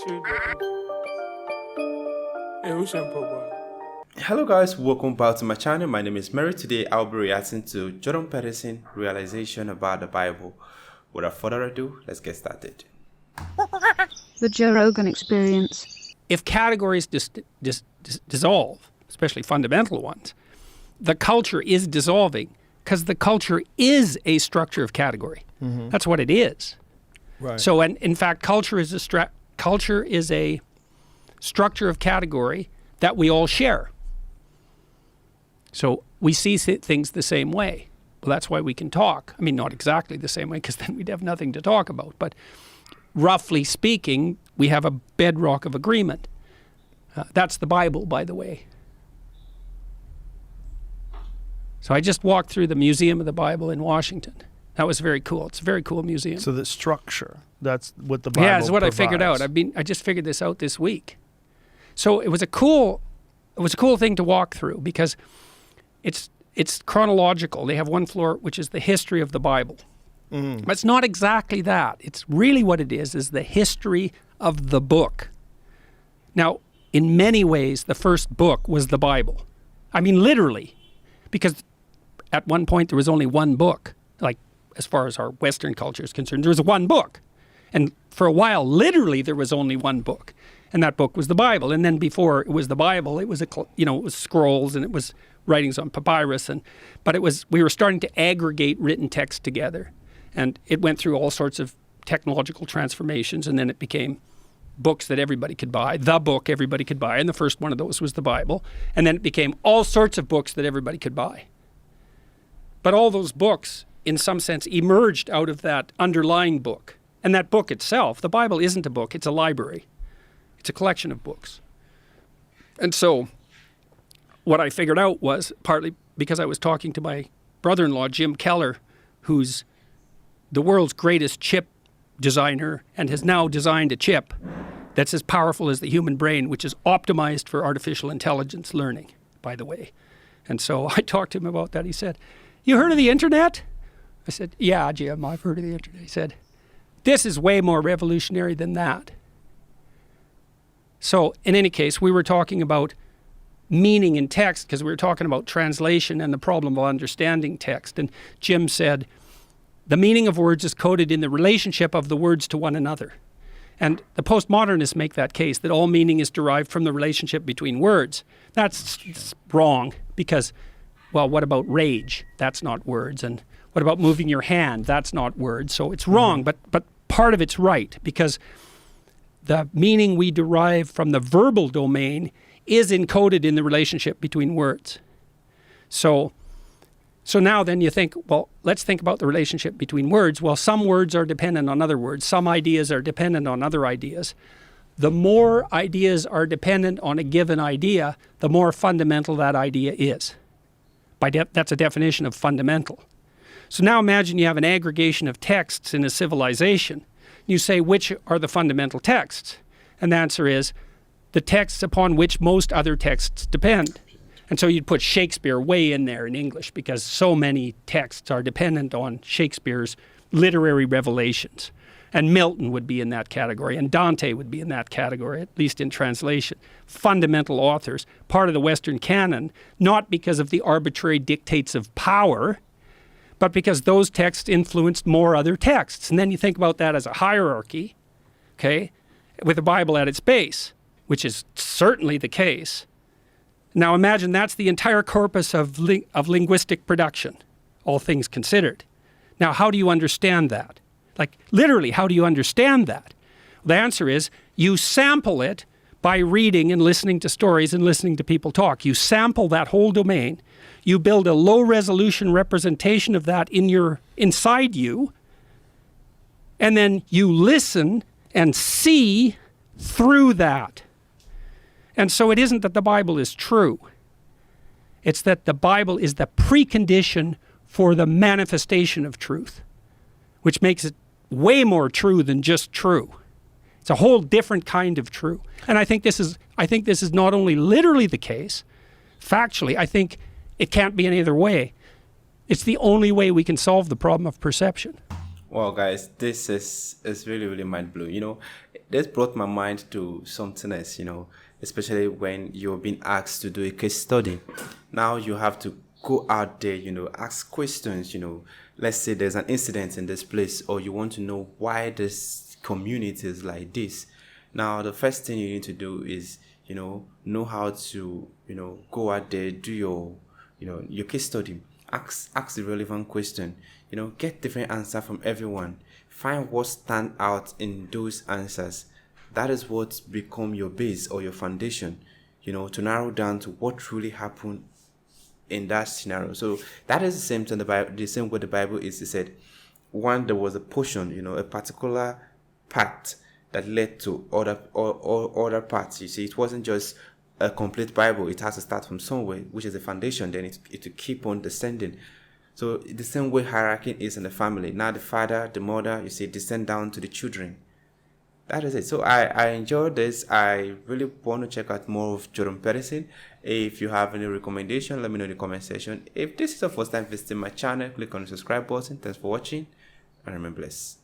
Hello guys, welcome back to my channel. My name is Mary. Today I'll be reacting to Jordan Peterson realization about the Bible. Without further ado, let's get started. The Joe Rogan Experience. If categories dissolve, especially fundamental ones, the culture is dissolving because the culture is a structure of category. Mm-hmm. That's what it is. Right. So, and in fact, culture is a structure of category that we all share. So we see things the same way. Well, that's why we can talk. I mean, not exactly the same way, because then we'd have nothing to talk about. But roughly speaking, we have a bedrock of agreement. That's the Bible, by the way. So I just walked through the Museum of the Bible in Washington. That was very cool. It's a very cool museum. So the structure, that's what the Bible Yeah, it's what provides. I figured out. I just figured this out this week. So it was a cool thing to walk through because it's chronological. They have one floor which is the history of the Bible. But it's not exactly that. It's really what it is the history of the book. Now, in many ways, the first book was the Bible. I mean, literally, because at one point there was only one book. Like, as far as our Western culture is concerned, there was one book. And for a while, literally, there was only one book. And that book was the Bible. And then before it was the Bible, it was it was scrolls and it was writings on papyrus. But we were starting to aggregate written text together. And it went through all sorts of technological transformations. And then it became books that everybody could buy, the book everybody could buy. And the first one of those was the Bible. And then it became all sorts of books that everybody could buy. But all those books, in some sense, emerged out of that underlying book. And that book itself, the Bible isn't a book, it's a library. It's a collection of books. And so what I figured out was, partly because I was talking to my brother-in-law, Jim Keller, who's the world's greatest chip designer and has now designed a chip that's as powerful as the human brain, which is optimized for artificial intelligence learning, by the way. And so I talked to him about that. He said, "You heard of the internet?" I said, "Yeah, Jim, I've heard of the internet." He said, "This is way more revolutionary than that." So in any case, we were talking about meaning in text because we were talking about translation and the problem of understanding text. And Jim said, the meaning of words is coded in the relationship of the words to one another. And the postmodernists make that case, that all meaning is derived from the relationship between words. That's wrong because, well, what about rage? That's not words. And what about moving your hand? That's not words. So it's wrong, but part of it's right because the meaning we derive from the verbal domain is encoded in the relationship between words. So now then you think, well, let's think about the relationship between words. Well, some words are dependent on other words. Some ideas are dependent on other ideas. The more ideas are dependent on a given idea, the more fundamental that idea is. That's a definition of fundamental. So now imagine you have an aggregation of texts in a civilization. You say, which are the fundamental texts? And the answer is the texts upon which most other texts depend. And so you'd put Shakespeare way in there in English because so many texts are dependent on Shakespeare's literary revelations. And Milton would be in that category, and Dante would be in that category, at least in translation. Fundamental authors, part of the Western canon, not because of the arbitrary dictates of power, but because those texts influenced more other texts. And then you think about that as a hierarchy, okay, with the Bible at its base, which is certainly the case. Now imagine that's the entire corpus of linguistic production, all things considered. Now, how do you understand that? Like, literally, how do you understand that? The answer is you sample it by reading and listening to stories and listening to people talk. You sample that whole domain. You build a low-resolution representation of that inside you, and then you listen and see through that. And so it isn't that the Bible is true. It's that the Bible is the precondition for the manifestation of truth, which makes it way more true than just true. It's a whole different kind of true. And I think this is not only literally the case, factually, I think it can't be any other way. It's the only way we can solve the problem of perception. Wow, guys, this is really really mind blowing. This brought my mind to something else. Especially when you're being asked to do a case study. Now you have to go out there. Ask questions. Let's say there's an incident in this place, or you want to know why this community is like this. Now the first thing you need to do is know how to go out there, do your case study, ask the relevant question, get different answer from everyone, find what stand out in those answers. That is what become your base or your foundation, to narrow down to what really happened in that scenario. So that is the same thing. The same way the Bible is. It said, one, there was a portion, a particular part that led to other parts. You see, it wasn't just a complete Bible. It has to start from somewhere, which is the foundation. Then it will keep on descending. So the same way hierarchy is in the family. Now the father, the mother, you see, descend down to the children. That is it. So I enjoyed this. I really want to check out more of Jordan Peterson. If you have any recommendation, let me know in the comment section. If this is your first time visiting my channel, click on the subscribe button. Thanks for watching and remain blessed.